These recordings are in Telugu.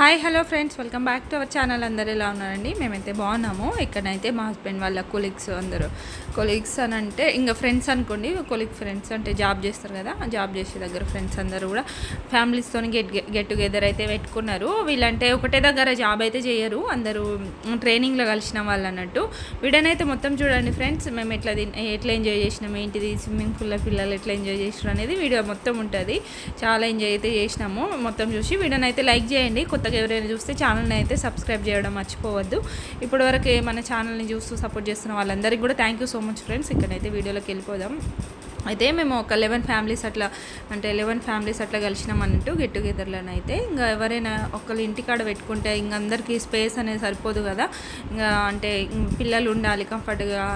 Hi hello friends, welcome back to our channel. అందరూ ఎలా ఉన్నారండి? మేమైతే బాగున్నాము. ఇక్కడైతే మా హస్బెండ్ వాళ్ళ కొలీగ్స్ అందరూ కొలీగ్స్ అని అంటే ఇంకా ఫ్రెండ్స్ అనుకోండి. ఫ్రెండ్స్ అంటే జాబ్ చేస్తారు కదా, జాబ్ చేసే దగ్గర ఫ్రెండ్స్ అందరూ కూడా ఫ్యామిలీస్తో గెట్ టుగెదర్ అయితే పెట్టుకున్నారు. వీళ్ళంటే ఒకటే దగ్గర జాబ్ అయితే చేయరు, అందరూ ట్రైనింగ్లో కలిసిన వాళ్ళు అన్నట్టు. వీడనైతే మొత్తం చూడండి ఫ్రెండ్స్, మేము ఎట్లా ఎంజాయ్ చేసినాము, ఏంటిది స్విమ్మింగ్ పూల్లో పిల్లలు ఎట్లా ఎంజాయ్ చేసినారు అనేది వీడియో మొత్తం ఉంటుంది. చాలా ఎంజాయ్ అయితే చేసినాము. మొత్తం చూసి వీడియోనైతే లైక్ చేయండి. కొత్తగా ఎవరైనా చూస్తే ఛానల్ని అయితే సబ్స్క్రైబ్ చేయడం మర్చిపోవద్దు. ఇప్పటివరకు మన ఛానల్ని చూస్తూ సపోర్ట్ చేస్తున్న వాళ్ళందరికీ కూడా thank you so much friends. ఇక్కడైతే వీడియోలోకి వెళ్ళిపోదాం. అయితే మేము ఒక 11 ఫ్యామిలీస్ అట్లా కలిసినాం అన్నట్టు గెట్ టుగెదర్లను. అయితే ఇంకా ఎవరైనా ఒకళ్ళు ఇంటికాడ పెట్టుకుంటే ఇంక అందరికీ స్పేస్ అనేది సరిపోదు కదా, ఇంకా అంటే పిల్లలు ఉండాలి,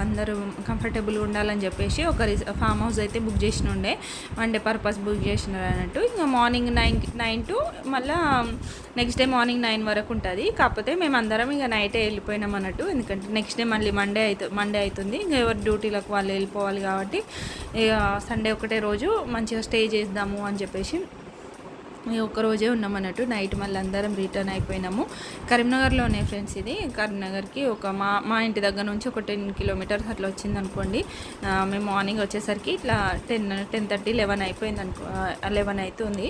అందరూ కంఫర్టబుల్గా ఉండాలని చెప్పేసి ఒక ఫామ్ హౌస్ అయితే బుక్ చేసిన ఉండే, వన్ డే పర్పస్ బుక్ చేసినారు అన్నట్టు. ఇంకా మార్నింగ్ 9 టు మళ్ళీ నెక్స్ట్ డే మార్నింగ్ 9 వరకు ఉంటుంది. కాకపోతే మేము అందరం ఇంకా నైటే వెళ్ళిపోయినాం అన్నట్టు, ఎందుకంటే నెక్స్ట్ డే మళ్ళీ మండే అవుతుంది. ఇంకా ఎవరి డ్యూటీలకు వాళ్ళు వెళ్ళిపోవాలి కాబట్టి ఇక సండే ఒకటే రోజు మంచిగా స్టే చేద్దాము అని చెప్పేసి ఒక్కరోజే ఉన్నామన్నట్టు. నైట్ మళ్ళీ అందరం రిటర్న్ అయిపోయినాము. కరీంనగర్లోనే ఫ్రెండ్స్ ఇది. కరీంనగర్కి ఒక మా ఇంటి దగ్గర నుంచి ఒక 10 కిలోమీటర్స్ అట్లా వచ్చింది అనుకోండి. మేము మార్నింగ్ వచ్చేసరికి ఇట్లా 10:30, 11 అయిపోయింది 11 అవుతుంది.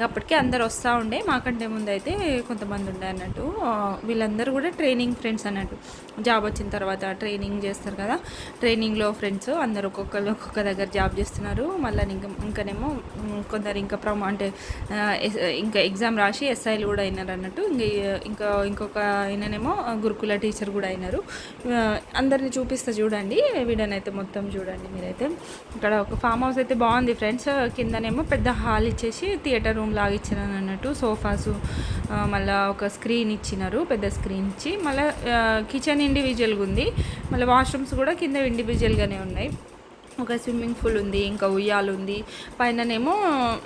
అప్పటికే అందరు వస్తూ ఉండే, మాకంటే ముందు అయితే కొంతమంది ఉండే అన్నట్టు. వీళ్ళందరూ కూడా ట్రైనింగ్ ఫ్రెండ్స్ అన్నట్టు. జాబ్ వచ్చిన తర్వాత ట్రైనింగ్ చేస్తారు కదా, ట్రైనింగ్లో ఫ్రెండ్స్ అందరు ఒక్కొక్క దగ్గర జాబ్ చేస్తున్నారు. మళ్ళీ ఇంకానేమో కొందరు ఇంకా ఎగ్జామ్ రాసి ఎస్ఐలు కూడా అయినారు అన్నట్టు. ఇంకొక ఆయననేమో గురుకుల టీచర్ కూడా అయినారు. అందరిని చూపిస్తా చూడండి, వీడియోనైతే మొత్తం చూడండి మీరైతే. ఇక్కడ ఒక ఫామ్ హౌస్ అయితే బాగుంది ఫ్రెండ్స్. కిందనేమో పెద్ద హాల్ ఇచ్చేసి థియేటర్ రూమ్ లాగా ఇచ్చినారు అన్నట్టు. సోఫాసు, మళ్ళీ ఒక స్క్రీన్ ఇచ్చినారు, పెద్ద స్క్రీన్ ఇచ్చి. మళ్ళీ కిచెన్ ఇండివిజువల్గా ఉంది, మళ్ళీ వాష్రూమ్స్ కూడా కింద ఇండివిజువల్గానే ఉన్నాయి. ఒక స్విమ్మింగ్ పూల్ ఉంది, ఇంకా ఉయ్యాలు ఉంది, పైననేమో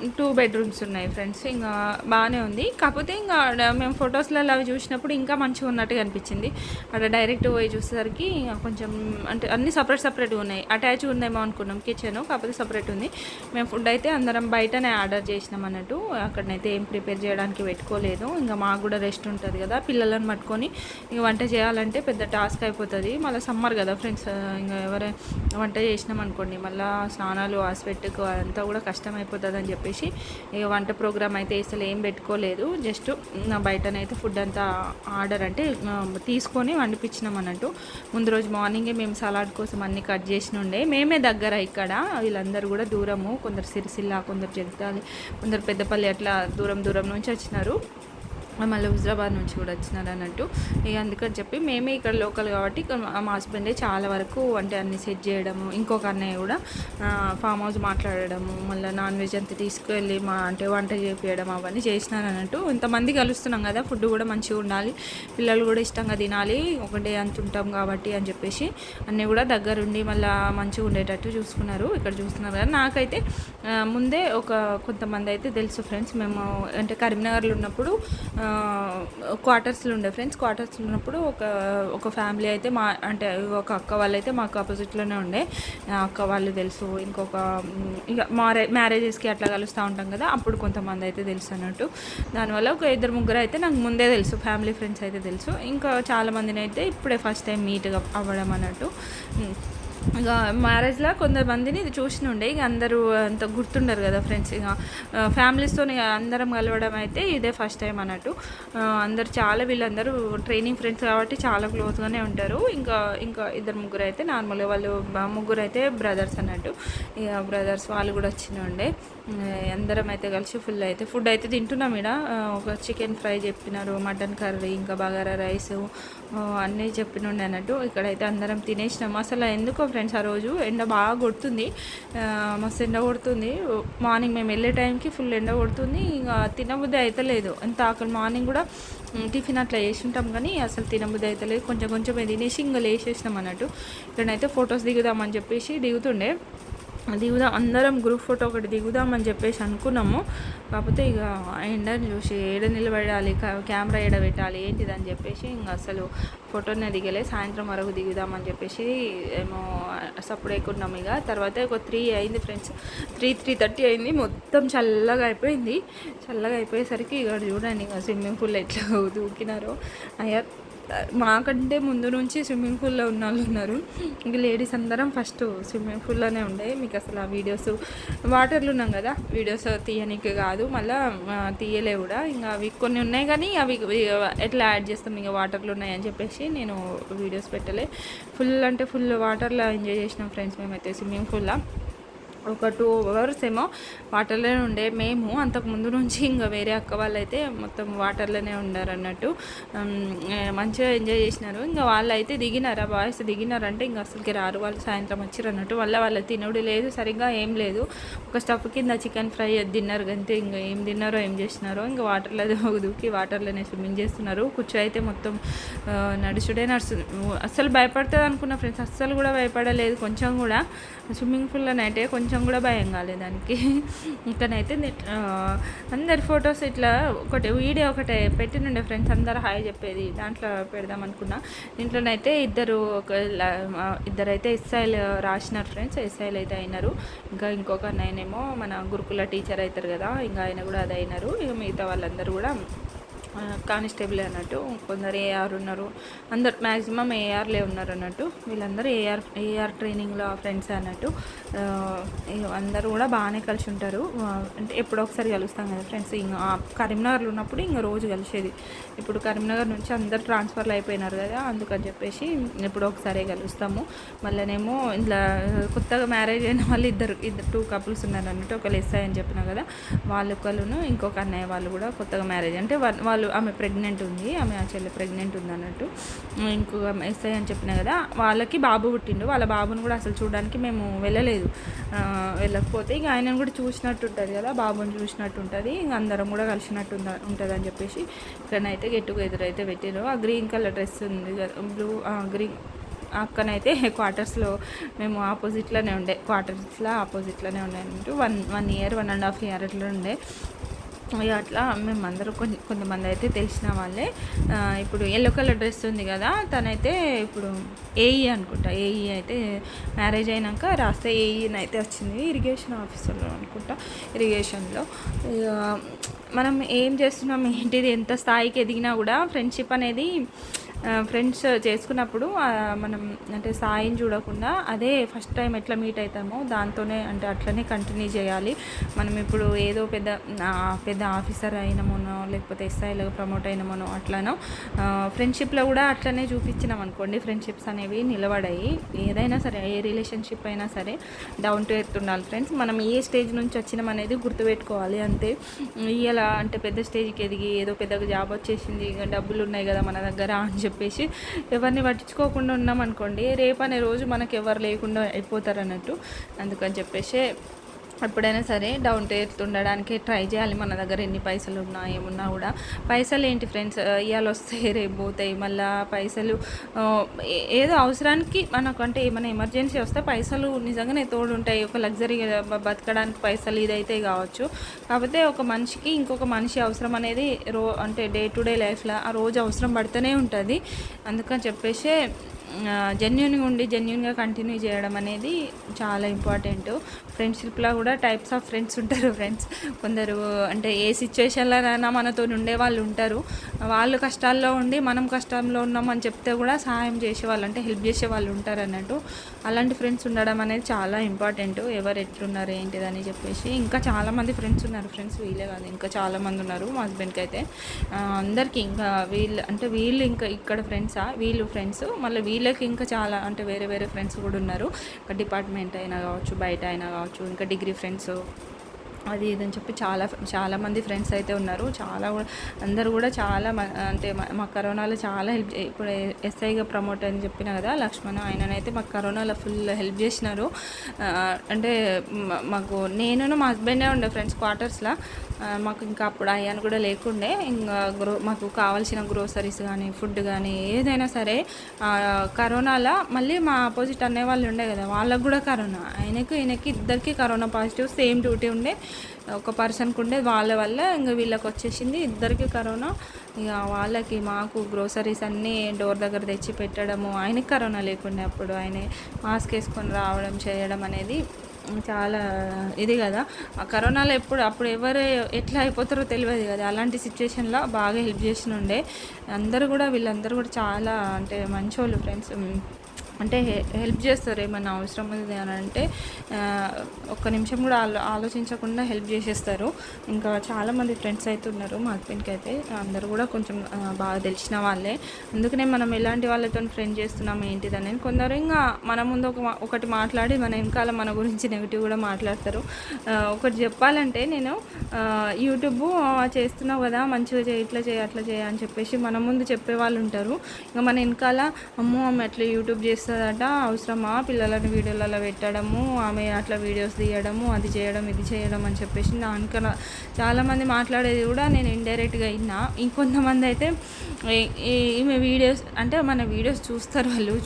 2 బెడ్రూమ్స్ ఉన్నాయి ఫ్రెండ్స్. ఇంకా బాగానే ఉంది. కాకపోతే ఇంకా మేము ఫొటోస్లలో అవి చూసినప్పుడు ఇంకా మంచిగా ఉన్నట్టుగా అనిపించింది. అక్కడ డైరెక్ట్ పోయి చూసేసరికి కొంచెం అంటే అన్నీ సపరేట్గా ఉన్నాయి. అటాచ్ ఉందేమో అనుకున్నాం కిచెన్, కాకపోతే సపరేట్ ఉంది. మేము ఫుడ్ అయితే అందరం బయటనే ఆర్డర్ చేసినాం అన్నట్టు. అక్కడనైతే ఏం ప్రిపేర్ చేయడానికి పెట్టుకోలేదు. ఇంకా మాకు కూడా రెస్ట్ ఉంటుంది కదా, పిల్లలను పట్టుకొని ఇంక వంట చేయాలంటే పెద్ద టాస్క్ అయిపోతుంది. మళ్ళీ సమ్మర్ కదా ఫ్రెండ్స్, ఇంకా ఎవరైనా వంట చేసినాం అనుకో మళ్ళీ స్నానాలు హాస్పిటల్కి అంతా కూడా కష్టం అయిపోతుంది అని చెప్పేసి ఇక వంట ప్రోగ్రామ్ అయితే అసలు ఏం పెట్టుకోలేదు. జస్ట్ బయటనైతే ఫుడ్ అంతా ఆర్డర్ అంటే తీసుకొని వండిపించినాం అన్నట్టు. ముందు రోజు మార్నింగే మేము సలాడ్ కోసం అన్నీ కట్ చేసిన ఉండే. మేమే దగ్గర ఇక్కడ, వీళ్ళందరూ కూడా దూరము, కొందరు సిరిసిల్ల, కొందరు జగిత్యాల, కొందరు పెద్దపల్లి, అట్లా దూరం నుంచి వచ్చినారు. మళ్ళీ హుజరాబాద్ నుంచి కూడా వచ్చినారు అన్నట్టు. ఇక అందుకని చెప్పి మేమే ఇక్కడ లోకల్ కాబట్టి మా హస్బెండే చాలా వరకు అంటే అన్ని సెట్ చేయడము, ఇంకొక అన్నయ్య కూడా ఫామ్ హౌస్ మాట్లాడడము, మళ్ళీ నాన్ వెజ్ అంతా తీసుకువెళ్ళి వంట చేపించడం అవన్నీ చేసినారు అన్నట్టు. ఇంతమంది కలుస్తున్నాం కదా, ఫుడ్ కూడా మంచిగా ఉండాలి, పిల్లలు కూడా ఇష్టంగా తినాలి, ఒకటే అంత ఉంటాం కాబట్టి అని చెప్పేసి అన్నీ కూడా దగ్గరుండి మళ్ళీ మంచిగా ఉండేటట్టు చూసుకున్నారు. ఇక్కడ చూస్తున్నారు కదా. నాకైతే ముందే కొంతమంది అయితే తెలుసు ఫ్రెండ్స్. మేము అంటే కరీంనగర్లో ఉన్నప్పుడు క్వార్టర్స్లో ఉండే ఫ్రెండ్స్. క్వార్టర్స్లో ఉన్నప్పుడు ఒక ఫ్యామిలీ అయితే అంటే ఒక అక్క వాళ్ళు అయితే మాకు ఆపోజిట్లోనే ఉండే. అక్క వాళ్ళు తెలుసు. ఇక మ్యారేజెస్కి అట్లా కలుస్తూ ఉంటాం కదా, అప్పుడు కొంతమంది అయితే తెలుసు అన్నట్టు. దానివల్ల ఒక 2-3 అయితే నాకు ముందే తెలుసు, ఫ్యామిలీ ఫ్రెండ్స్ అయితే తెలుసు. ఇంకా చాలామందిని అయితే ఇప్పుడే ఫస్ట్ టైం మీట్గా అవ్వడం అన్నట్టు. ఇక మ్యారేజ్లో కొంతమందిని ఇది చూసిన ఉండే, ఇక అందరూ అంత గుర్తుండరు కదా ఫ్రెండ్స్. ఇక ఫ్యామిలీస్తో అందరం కలవడం అయితే ఇదే ఫస్ట్ టైం అన్నట్టు. వీళ్ళందరూ ట్రైనింగ్ ఫ్రెండ్స్ కాబట్టి చాలా క్లోజ్గానే ఉంటారు. ఇంకా 2-3 అయితే నార్మల్గా వాళ్ళు 3 అయితే బ్రదర్స్ అన్నట్టు. ఇక బ్రదర్స్ వాళ్ళు కూడా వచ్చిన ఉండే. అందరం అయితే కలిసి ఫుడ్ అయితే తింటున్నాం. ఇక్కడ ఒక చికెన్ ఫ్రై చెప్పినారు, మటన్ కర్రీ, ఇంకా బగారా రైస్ అన్నీ చెప్పినుండే అన్నట్టు. ఇక్కడైతే అందరం తినేసినాం. అసలు ఎందుకో ఫ్రెండ్స్ ఆ రోజు ఎండ బాగా కొడుతుంది, మస్తు ఎండ కొడుతుంది. మార్నింగ్ మేము వెళ్ళే టైంకి ఫుల్ ఎండ కొడుతుంది. ఇంకా తినబుద్ధి అయితే లేదు. ఎంత ఆకలి. మార్నింగ్ కూడా టిఫిన్ అట్లా వేసి ఉంటాం కానీ అసలు తినబుద్ధి అయితే లేదు. కొంచెం తినేసి ఇంకా లేచేసినాం అన్నట్టు. ఇక్కడైతే ఫొటోస్ దిగుదామని చెప్పేసి దిగుతుండే. దిగుదాం అందరం గ్రూప్ ఫోటో ఒకటి దిగుదామని చెప్పేసి అనుకున్నాము. కాకపోతే ఇక ఎండని చూసి ఏడ నిలబడాలి, కెమెరా ఏడ పెట్టాలి ఏంటిదని చెప్పేసి ఇంకా అసలు ఫోటోనే దిగలే. సాయంత్రం వరకు దిగుదామని చెప్పేసి ఏమో సప్పుడు ఎక్కున్నాము. ఇక తర్వాత ఒక 3 అయింది ఫ్రెండ్స్, 3:30 అయింది. మొత్తం చల్లగా అయిపోయింది. చల్లగా అయిపోయేసరికి ఇక చూడండి ఇక స్విమ్మింగ్ పూల్ ఎట్లా దూకినారో. అయ్యా మాకంటే ముందు నుంచి స్విమ్మింగ్ పూల్లో ఉన్న వాళ్ళు ఉన్నారు. ఇంక లేడీస్ అందరం ఫస్ట్ స్విమ్మింగ్ పూల్లోనే ఉండే. మీకు అసలు ఆ వీడియోస్ వాటర్లో ఉన్నాం కదా, వీడియోస్ తీయనికి కాదు, మళ్ళీ తీయలే కూడా. ఇంకా అవి కొన్ని ఉన్నాయి కానీ అవి ఎట్లా యాడ్ చేస్తాం, ఇంకా వాటర్లో ఉన్నాయని చెప్పేసి నేను వీడియోస్ పెట్టలే. ఫుల్ అంటే ఫుల్ వాటర్లో ఎంజాయ్ చేసినాం ఫ్రెండ్స్ మేమైతే స్విమ్మింగ్ పూల్లో. ఒక 2 అవర్స్ ఏమో వాటర్లోనే ఉండే మేము. అంతకుముందు నుంచి ఇంకా వేరే అక్క వాళ్ళు అయితే మొత్తం వాటర్లోనే ఉండారు అన్నట్టు. మంచిగా ఎంజాయ్ చేసినారు. ఇంకా వాళ్ళు అయితే దిగినారా, బాయ్స్ దిగినారంటే ఇంకా అసలుకి రారు, వాళ్ళు సాయంత్రం వచ్చారు అన్నట్టు. వాళ్ళ తినడు లేదు, సరిగ్గా ఏం లేదు. ఒక స్టఫ్ కింద చికెన్ ఫ్రై తిన్నారు అంతే. ఇంకా ఏం తిన్నారో ఏం చేసినారో. ఇంకా వాటర్లో దూకి వాటర్లోనే స్విమ్మింగ్ చేస్తున్నారు. కూర్చో అయితే మొత్తం నడుచుడే నడుస్తుంది. అస్సలు భయపడుతుంది అనుకున్న ఫ్రెండ్స్, అస్సలు కూడా భయపడలేదు కొంచెం కూడా. స్విమ్మింగ్ పూల్లోనైతే కొంచెం కూడా భయం కాలేదు దానికి. ఇంకనైతే అందరి ఫొటోస్ ఇట్లా ఒకటి వీడియో ఒకటి పెట్టినుండే ఫ్రెండ్స్, అందరూ హాయ్ చెప్పేది, దాంట్లో పెడదాం అనుకున్నా. దీంట్లోనైతే ఇద్దరైతే ఎస్ఐలు రాసినారు ఫ్రెండ్స్, ఎస్ఐలు అయితే అయినారు. ఇంకా ఇంకొక ఆయనేమో మన గురుకుల టీచర్ అవుతారు కదా, ఇంకా ఆయన కూడా అది అయినారు. ఇక మిగతా వాళ్ళందరూ కూడా కానిస్టేబుల్ అన్నట్టు. కొందరు ఏఆర్ ఉన్నారు, అందరు మ్యాక్సిమం ఏఆర్లే ఉన్నారు అన్నట్టు. వీళ్ళందరూ ఏఆర్ ట్రైనింగ్లో ఫ్రెండ్స్ అన్నట్టు. అందరూ కూడా బాగానే కలిసి ఉంటారు. అంటే ఎప్పుడో ఒకసారి కలుస్తాం కదా ఫ్రెండ్స్. ఇంకా కరీంనగర్లో ఉన్నప్పుడు ఇంకా రోజు కలిసేది. ఇప్పుడు కరీంనగర్ నుంచి అందరు ట్రాన్స్ఫర్లు అయిపోయినారు కదా, అందుకని చెప్పేసి ఎప్పుడో ఒకసారి కలుస్తాము. మళ్ళీనేమో ఇలా కొత్తగా మ్యారేజ్ అయిన వాళ్ళు ఇద్దరు 2 కపుల్స్ ఉన్నారు అన్నట్టు. ఒకళ్ళు ఎస్ఐ అని చెప్పిన కదా, వాళ్ళు ఒకళ్ళును ఇంకొక అన్నయ్య వాళ్ళు కూడా కొత్తగా మ్యారేజ్, అంటే ఆమె ప్రెగ్నెంట్ ఉంది, ఆమె ఆ చెల్లి ప్రెగ్నెంట్ ఉంది అన్నట్టు. ఇంకొక ఎస్ఐ అని చెప్పిన కదా, వాళ్ళకి బాబు పుట్టిండు. వాళ్ళ బాబుని కూడా అసలు చూడడానికి మేము వెళ్ళలేదు. వెళ్ళకపోతే ఇక ఆయనను కూడా చూసినట్టు ఉంటుంది కదా, బాబుని చూసినట్టు ఉంటుంది, ఇంక అందరం కూడా కలిసినట్టు ఉంటుంది అని చెప్పేసి ఇక్కడనైతే గెట్ టుగెదర్ అయితే పెట్టారు. ఆ గ్రీన్ కలర్ డ్రెస్ ఉంది కదా, గ్రీన్ అక్కనైతే క్వార్టర్స్లో మేము ఆపోజిట్లోనే ఉండే, క్వార్టర్స్లో ఆపోజిట్లోనే ఉండే అన్నట్టు. 1 ఇయర్ 1.5 ఇయర్ అట్లా ఉండే. ఇక అట్లా మేమందరూ కొంతమంది అయితే తెలిసిన వాళ్ళే. ఇప్పుడు ఎల్లో కలర్ డ్రెస్ ఉంది కదా, తనైతే ఇప్పుడు ఏఈ అనుకుంటా. ఏఈ అయితే మ్యారేజ్ అయినాక రాస్తే ఏఈని అయితే వచ్చింది, ఇరిగేషన్ ఆఫీసర్లో అనుకుంటా. ఇరిగేషన్లో మనం ఏం చేస్తున్నాం ఏంటిది, ఎంత స్థాయికి ఎదిగినా కూడా ఫ్రెండ్షిప్ అనేది ఫ్రెండ్స్ చేసుకున్నప్పుడు మనం అంటే స్థాయిని చూడకుండా అదే ఫస్ట్ టైం ఎట్లా మీట్ అవుతామో దాంతోనే అంటే అట్లనే కంటిన్యూ చేయాలి. మనం ఇప్పుడు ఏదో పెద్ద ఆఫీసర్ అయినామోనో లేకపోతే ఎస్ఐలో ప్రమోట్ అయినామోనో అట్లానో ఫ్రెండ్షిప్లో కూడా అట్లనే చూపించినాం అనుకోండి, ఫ్రెండ్షిప్స్ అనేవి నిలబడాయి. ఏదైనా సరే, ఏ రిలేషన్షిప్ అయినా సరే డౌన్ టు ఎర్త్ ఉండాలి ఫ్రెండ్స్. మనం ఏ స్టేజ్ నుంచి వచ్చినాం అనేది గుర్తుపెట్టుకోవాలి అంతే. ఇలా అంటే పెద్ద స్టేజ్కి ఎదిగి ఏదో పెద్దగా జాబ్ వచ్చేసింది, ఇక డబ్బులు ఉన్నాయి కదా మన దగ్గర అని చెప్పేసి ఎవరిని పట్టించుకోకుండా ఉన్నాం అనుకోండి, రేపు అనే రోజు మనకు ఎవరు లేకుండా అయిపోతారు అన్నట్టు. అందుకని చెప్పేసి ఎప్పుడైనా సరే డౌన్ టు ఎర్త్ ఉండడానికి ట్రై చేయాలి. మన దగ్గర ఎన్ని పైసలు ఉన్నా ఏమున్నా కూడా. పైసలు ఏంటి ఫ్రెండ్స్, ఇవాళ వస్తాయి రేపు పోతాయి. మళ్ళీ పైసలు ఏదో అవసరానికి మనకు అంటే ఏమైనా ఎమర్జెన్సీ వస్తే పైసలు నిజంగానే తోడు ఉంటాయి. ఒక లగ్జరీ బతకడానికి పైసలు ఇదైతే కావచ్చు. కాకపోతే ఒక మనిషికి ఇంకొక మనిషి అవసరం అనేది అంటే డే టు డే లైఫ్లో ఆ రోజు అవసరం పడుతూనే ఉంటుంది. అందుకని చెప్పేసి జెన్యున్గా ఉండి జెన్యున్గా కంటిన్యూ చేయడం అనేది చాలా ఇంపార్టెంట్. ఫ్రెండ్షిప్లో కూడా టైప్స్ ఆఫ్ ఫ్రెండ్స్ ఉంటారు ఫ్రెండ్స్. కొందరు అంటే ఏ సిచ్యువేషన్లోనైనా మనతో ఉండే వాళ్ళు ఉంటారు. వాళ్ళు కష్టాల్లో ఉండి మనం కష్టంలో ఉన్నామని చెప్తే కూడా సహాయం చేసేవాళ్ళు అంటే హెల్ప్ చేసే వాళ్ళు ఉంటారు అన్నట్టు. అలాంటి ఫ్రెండ్స్ ఉండడం అనేది చాలా ఇంపార్టెంట్. ఎవరు ఎట్లున్నారు ఏంటిదని చెప్పేసి ఇంకా చాలామంది ఫ్రెండ్స్ ఉన్నారు ఫ్రెండ్స్, వీళ్ళే కాదు ఇంకా చాలామంది ఉన్నారు. మా హస్బెండ్కి అయితే అందరికీ ఇంకా వీళ్ళు ఇంకా ఇక్కడ ఫ్రెండ్సా, వీళ్ళు ఫ్రెండ్స్, మళ్ళీ వీళ్ళకి ఇంకా చాలా అంటే వేరే ఫ్రెండ్స్ కూడా ఉన్నారు. ఇంకా డిపార్ట్మెంట్ అయినా కావచ్చు, బయట అయినా కావచ్చు, ఇంకా డిగ్రీ ఫ్రెండ్స్ అది ఇదని చెప్పి చాలామంది ఫ్రెండ్స్ అయితే ఉన్నారు. అందరూ కూడా అంటే మా కరోనాలో చాలా హెల్ప్. ఇప్పుడు ఎస్ఐగా ప్రమోట్ అని చెప్పిన కదా లక్ష్మణ్, ఆయననైతే మాకు కరోనాలో ఫుల్ హెల్ప్ చేసినారు. అంటే మాకు నేను మా హస్బెండే ఉండే ఫ్రెండ్స్ క్వార్టర్స్లో. మాకు ఇంకా అప్పుడు అయ్యాను కూడా లేకుండే. ఇంకా మాకు కావాల్సిన గ్రోసరీస్ కానీ ఫుడ్ కానీ ఏదైనా సరే కరోనాలో మళ్ళీ మా ఆపోజిట్ అనేవాళ్ళు ఉండే కదా, వాళ్ళకు కూడా కరోనా, ఈయనకి ఇద్దరికి కరోనా పాజిటివ్, సేమ్ డ్యూటీ ఉండే. ఒక పర్సన్కి ఉండే, వాళ్ళ వల్ల ఇంకా వీళ్ళకి వచ్చేసింది ఇద్దరికి కరోనా. ఇక వాళ్ళకి మాకు గ్రోసరీస్ అన్నీ డోర్ దగ్గర తెచ్చి పెట్టడము. ఆయనకి కరోనా లేకుండే, అప్పుడు ఆయన మాస్క్ వేసుకొని రావడం చేయడం అనేది చాలా ఇది కదా. ఆ కరోనాలో అప్పుడు ఎవరు ఎట్లా అయిపోతారో తెలియదు కదా. అలాంటి సిచ్యువేషన్లో బాగా హెల్ప్ చేసిన ఉండే. వీళ్ళందరూ కూడా చాలా అంటే మంచోళ్ళు ఫ్రెండ్స్. అంటే హెల్ప్ చేస్తారు. ఏమన్నా అవసరం ఉంది అని అంటే ఒక్క నిమిషం కూడా ఆలోచించకుండా హెల్ప్ చేసేస్తారు. ఇంకా చాలామంది ఫ్రెండ్స్ అయితే ఉన్నారు మా హస్బెండ్కి అయితే. అందరూ కూడా కొంచెం బాగా తెలిసిన వాళ్ళే. అందుకనే మనం ఎలాంటి వాళ్ళతో ఫ్రెండ్ చేస్తున్నాం ఏంటిది అనేది. కొందరు ఇంకా మన ముందు ఒకటి మాట్లాడి మన వెనకాల మన గురించి నెగిటివ్ కూడా మాట్లాడతారు. ఒకటి చెప్పాలంటే, నేను యూట్యూబ్ చేస్తున్నావు కదా, మంచిగా చేయి, ఇట్లా చేయి, అట్లా చేయి అని చెప్పేసి మన ముందు చెప్పేవాళ్ళు ఉంటారు. ఇంకా మన వెనకాల అమ్మో ఆమె అట్లా యూట్యూబ్ చేస్తుందట, అవసరమా పిల్లలని వీడియోలలో పెట్టడము, ఆమె అట్లా వీడియోస్ తీయడము, అది చేయడం ఇది చేయడం అని చెప్పేసి దానికన్నా చాలామంది మాట్లాడేది కూడా నేను ఇండైరెక్ట్గా విన్నా. ఇంకొంతమంది అయితే ఈమె వీడియోస్ అంటే మన వీడియోస్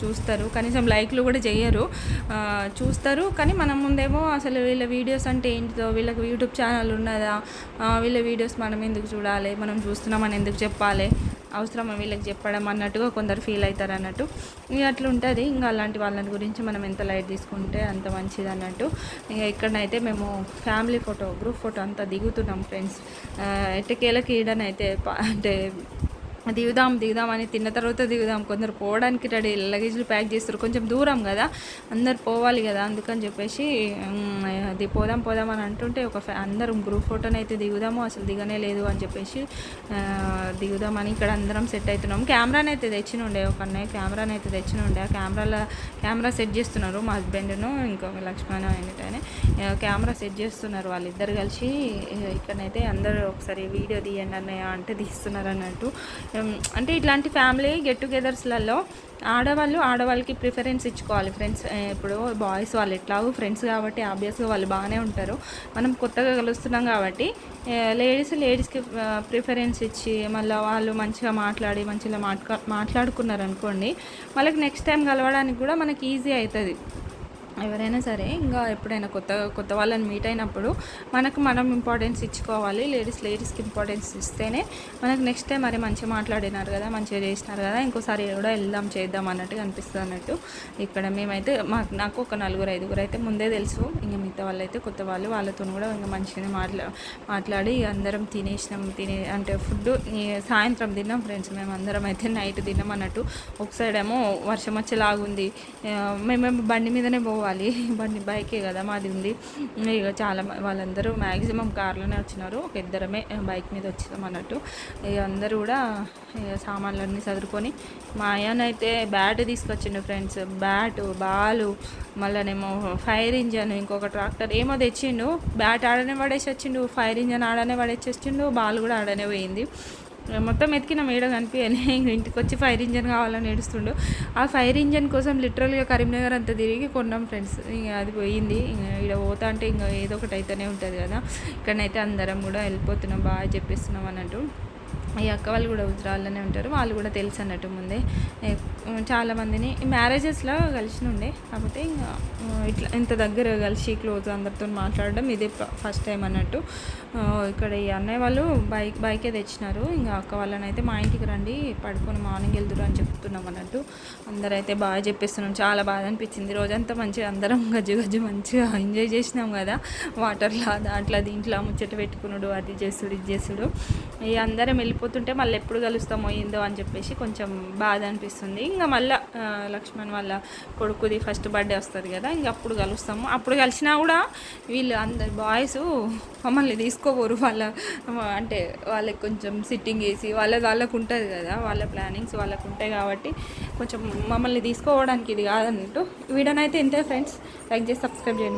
చూస్తారు కనీసం లైక్లు కూడా చేయరు. చూస్తారు కానీ మన ముందేమో అసలు వీళ్ళ వీడియోస్ అంటే ఏంటిదో, వీళ్ళకి యూట్యూబ్ ఛానల్ ఉన్నదా, వీళ్ళ వీడియోస్ మనం ఎందుకు చూడాలి, మనం చూస్తున్నామని ఎందుకు చెప్పాలి, అవసరమా వీళ్ళకి చెప్పడం అన్నట్టుగా కొందరు ఫీల్ అవుతారు అన్నట్టు. ఇక అట్లా ఉంటుంది. ఇంకా అలాంటి వాళ్ళని గురించి మనం ఎంత లైట్ తీసుకుంటే అంత మంచిది అన్నట్టు. ఇక ఇక్కడనైతే మేము ఫ్యామిలీ ఫోటో, గ్రూప్ ఫోటో అంతా దిగుతున్నాం ఫ్రెండ్స్. ఎట్టకేలకి ఈడనైతే అంటే దిగుదాం అని తిన్న తర్వాత దిగుదాం. కొందరు పోవడానికి రెడీ, లగేజ్లు ప్యాక్ చేస్తారు. కొంచెం దూరం కదా, అందరు పోవాలి కదా, అందుకని చెప్పేసి అది పోదాం అని అంటుంటే అందరం గ్రూప్ ఫోటోని అయితే దిగుదాము, అసలు దిగనే లేదు అని చెప్పేసి దిగుదామని ఇక్కడ అందరం సెట్ అవుతున్నాం. కెమెరాని అయితే తెచ్చినుండే, ఒక అన్నయ్య కెమెరాని అయితే తెచ్చినుండే. ఆ కెమెరా సెట్ చేస్తున్నారు మా హస్బెండ్ను, ఇంకొక లక్ష్మణ్ అయినట్టనే కెమెరా సెట్ చేస్తున్నారు వాళ్ళిద్దరు కలిసి. ఇక్కడనైతే అందరూ ఒకసారి వీడియో తీయండి అన్నయ్య అంటే తీస్తున్నారు అన్నట్టు. అంటే ఇట్లాంటి ఫ్యామిలీ గెట్ టుగెదర్స్లలో ఆడవాళ్ళకి ప్రిఫరెన్స్ ఇచ్చుకోవాలి ఫ్రెండ్స్. ఇప్పుడు బాయ్స్ వాళ్ళు ఎట్లాగో ఫ్రెండ్స్ కాబట్టి ఆబ్వియస్గా వాళ్ళు బాగానే ఉంటారు. మనం కొత్తగా కలుస్తున్నాం కాబట్టి లేడీస్కి ప్రిఫరెన్స్ ఇచ్చి మళ్ళీ వాళ్ళు మంచిగా మంచిగా మాట్లాడుకున్నారనుకోండి, వాళ్ళకి నెక్స్ట్ టైం కలవడానికి కూడా మనకి ఈజీ అవుతుంది. ఎవరైనా సరే ఇంకా ఎప్పుడైనా కొత్త వాళ్ళని మీట్ అయినప్పుడు మనం ఇంపార్టెన్స్ ఇచ్చుకోవాలి. లేడీస్కి ఇంపార్టెన్స్ ఇస్తేనే మనకు నెక్స్ట్ టైం మరి మంచిగా మాట్లాడినారు కదా, మంచిగా చేసినారు కదా, ఇంకోసారి కూడా చేద్దాం అన్నట్టుగా అనిపిస్తుంది అన్నట్టు. ఇక్కడ మేమైతే నాకు ఒక 4-5 అయితే ముందే తెలుసు. ఇంకా మిగతా వాళ్ళైతే కొత్త వాళ్ళతో కూడా ఇంకా మంచిగానే మాట్లాడి అందరం అంటే ఫుడ్ సాయంత్రం తిన్నాం ఫ్రెండ్స్. మేము అందరం అయితే నైట్ తిన్నాం అన్నట్టు. ఒక సైడ్ ఏమో వర్షం వచ్చేలాగుంది, మేమేమో బండి మీదనే బైకే కదా మాది ఉంది. ఇక వాళ్ళందరూ మ్యాక్సిమం కార్లోనే వచ్చినారు, ఒక ఇద్దరమే బైక్ మీద వచ్చాం అన్నట్టు. ఇక అందరూ కూడా సామాన్లన్నీ చదువుకొని, మా ఆయనైతే బ్యాట్ తీసుకొచ్చిండు ఫ్రెండ్స్, బాలు, మళ్ళీనేమో ఫైర్ ఇంజన్, ఇంకొక ట్రాక్టర్ ఏమో తెచ్చిండు. బ్యాట్ ఆడనే పడేసి వచ్చిండు, ఫైర్ ఇంజన్ ఆడనే పడేసి వచ్చిండు, బాల్ కూడా ఆడనే పోయింది. మొత్తం ఎతికిన మేడ కనిపించని ఇంటికి వచ్చి ఫైర్ ఇంజన్ కావాలని ఏడుస్తుండు. ఆ ఫైర్ ఇంజన్ కోసం లిటరల్గా కరీంనగర్ అంతా తిరిగి కొన్నాం ఫ్రెండ్స్. ఇంకా అది పోయింది. ఇంకా ఇక్కడ పోతా అంటే ఇంకా ఏదో ఒకటి అయితేనే ఉంటుంది కదా. ఇక్కడనైతే అందరం కూడా వెళ్ళిపోతున్నాం, బాగా చెప్పిస్తున్నాం అన్నట్టు. ఈ అక్క వాళ్ళు కూడా హుజరాల్లోనే ఉంటారు, వాళ్ళు కూడా తెలుసు అన్నట్టు ముందే. చాలామందిని మ్యారేజెస్లో కలిసి ఉండే, కాకపోతే ఇంకా ఇట్లా ఇంత దగ్గర కలిసి క్లోజ్ అందరితో మాట్లాడడం ఇదే ఫస్ట్ టైం అన్నట్టు. ఇక్కడ ఈ అన్నయ్య వాళ్ళు బైకే తెచ్చినారు. ఇంకా అక్క వాళ్ళని అయితే మా ఇంటికి రండి, పడుకొని మార్నింగ్ వెళ్తురు అని చెప్తున్నాం అన్నట్టు. అందరైతే బాగా చెప్పేస్తున్నాం. చాలా బాగా అనిపించింది. రోజంతా మంచిగా అందరం గజ్జు మంచిగా ఎంజాయ్ చేసినాం కదా, వాటర్లో దాంట్లో దీంట్లో ముచ్చట పెట్టుకున్నాడు, అది చేసుడు ఇది చేసుడు. ఇక అందరం వెళ్ళిపోతుంటే మళ్ళీ ఎప్పుడు కలుస్తామో ఏందో అని చెప్పేసి కొంచెం బాధ అనిపిస్తుంది. ఇంకా మళ్ళీ లక్ష్మణ్ వాళ్ళ కొడుకుది ఫస్ట్ బర్త్డే వస్తుంది కదా, ఇంక అప్పుడు కలుస్తాము. అప్పుడు కలిసినా కూడా వీళ్ళు అందరు బాయ్స్ మమ్మల్ని తీసుకోపోరు. అంటే వాళ్ళకి కొంచెం సిట్టింగ్ వేసి వాళ్ళకు ఉంటుంది కదా, వాళ్ళ ప్లానింగ్స్ వాళ్ళకు ఉంటాయి కాబట్టి కొంచెం మమ్మల్ని తీసుకోవడానికి ఇది కాదన్నట్టు. వీడియోనైతే ఇంతే ఫ్రెండ్స్, లైక్ చేసి సబ్స్క్రైబ్ చేయండి.